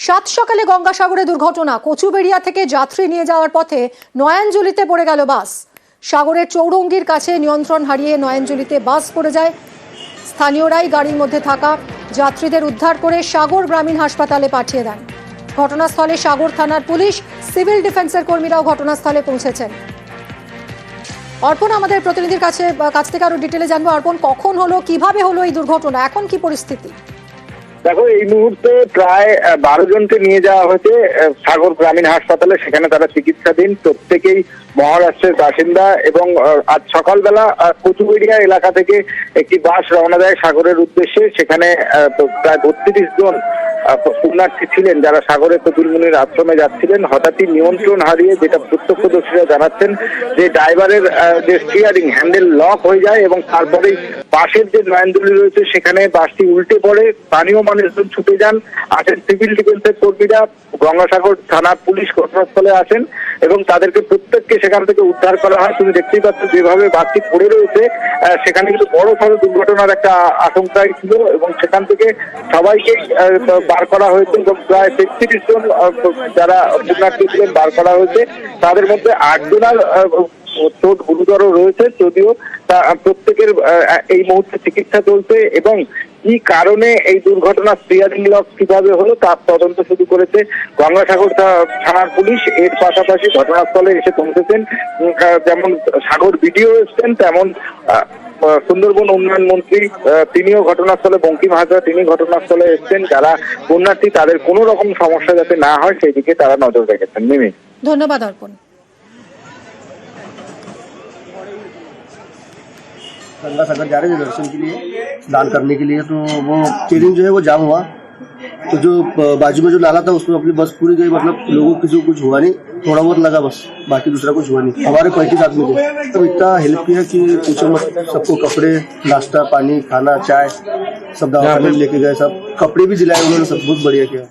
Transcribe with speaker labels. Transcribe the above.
Speaker 1: সাত সকালে গঙ্গাসাগরে দুর্ঘটনা। কচুবেড়িয়া থেকে যাত্রী নিয়ে যাওয়ার পথে নয়াঞ্জলিতে পড়ে গেল বাস। সাগরের চৌরঙ্গির কাছে নিয়ন্ত্রণ হারিয়ে নয়াঞ্জলিতে বাস পড়ে যায়। স্থানীয়রাই গাড়ির মধ্যে থাকা যাত্রীদের উদ্ধার করে সাগর গ্রামীণ হাসপাতালে পাঠিয়ে দেন। ঘটনাস্থলে সাগর থানার পুলিশ, সিভিল ডিফেন্সের কর্মীরাও ঘটনাস্থলে পৌঁছেছেন। অর্পণ, আমাদের প্রতিনিধির কাছ থেকে আরো ডিটেলে জানবো। অর্পণ, কখন হলো, কিভাবে হলো এই দুর্ঘটনা, এখন কি পরিস্থিতি?
Speaker 2: দেখো, এই মুহূর্তে প্রায় 12 জনকে নিয়ে যাওয়া হয়েছে সাগর গ্রামীণ হাসপাতালে। সেখানে তারা চিকিৎসাধীন। প্রত্যেকেই মহারাষ্ট্রের বাসিন্দা এবং আজ সকালবেলা কচুবেড়িয়া এলাকা থেকে একটি বাস রওনা দেয় সাগরের উদ্দেশ্যে। সেখানে প্রায় 32 জন পুণ্যার্থী ছিলেন যারা সাগরের কপিলমুনির আশ্রমে যাচ্ছিলেন। হঠাৎই নিয়ন্ত্রণ হারিয়ে, যেটা প্রত্যক্ষদর্শীরা জানাচ্ছেন, যে ড্রাইভারের যে স্টিয়ারিং হ্যান্ডেল লক হয়ে যায় এবং তারপরেই বাসের যে নয়াঞ্জলি রয়েছে সেখানে বাসটি উল্টে পড়ে। স্থানীয় মানুষজন ছুটে যান, আসেন সিভিল ডিফেন্সের কর্মীরা, গঙ্গাসাগর থানার পুলিশ ঘটনাস্থলে আসেন এবং তাদেরকে প্রত্যেককে সেখান থেকে উদ্ধার করা হয়। তুমি দেখতেই পাচ্ছ যেভাবে বাসটি পড়ে রয়েছে, সেখানে কিন্তু বড় সড় দুর্ঘটনার একটা আশঙ্কাই ছিল এবং সেখান থেকে সবাইকে বার করা হয়েছে এবং প্রায় 33 জন যারা পুণ্যার্থী ছিলেন বার করা হয়েছে। তাদের মধ্যে 8 জনের চোট গুরুতর রয়েছে, যদিও প্রত্যেকের এই মুহূর্তে চিকিৎসা চলছে এবং কি কারণে এই দুর্ঘটনা, স্টিয়ারিং লক কিভাবে হলো তার তদন্ত শুরু করেছে গঙ্গাসাগর থানার পুলিশ। এর পাশাপাশি ঘটনাস্থলে এসে পৌঁছেছেন যেমন সাগর বিডিও এসছেন, তেমন সুন্দরবন উন্নয়ন মন্ত্রী তিনিও ঘটনাস্থলে, বঙ্কিম হাজরা তিনি ঘটনাস্থলে এসছেন। যারা পুণ্যার্থী তাদের কোনো রকম সমস্যা যাতে না হয় সেই দিকে তারা নজর রেখেছেন। মিমি,
Speaker 1: ধন্যবাদ অর্পণ।
Speaker 3: गंगासागर जा रहे थे दर्शन के लिए, स्नान करने के लिए, तो वो स्टीयरिंग जो है वो जाम हुआ। तो जो बाजू में जो नाला था उसमें अपनी बस पूरी गई, मतलब लोगों किसी को कुछ हुआ नहीं, थोड़ा बहुत लगा बस, बाकी दूसरा कुछ हुआ नहीं। हमारे 35 आदमी थे, तो इतना हेल्प किया कि पूछो मत। सबको कपड़े, नाश्ता पानी, खाना, चाय सब दवा लेके गए, सब कपड़े भी दिलाए उन्होंने, सब बहुत बढ़िया किया।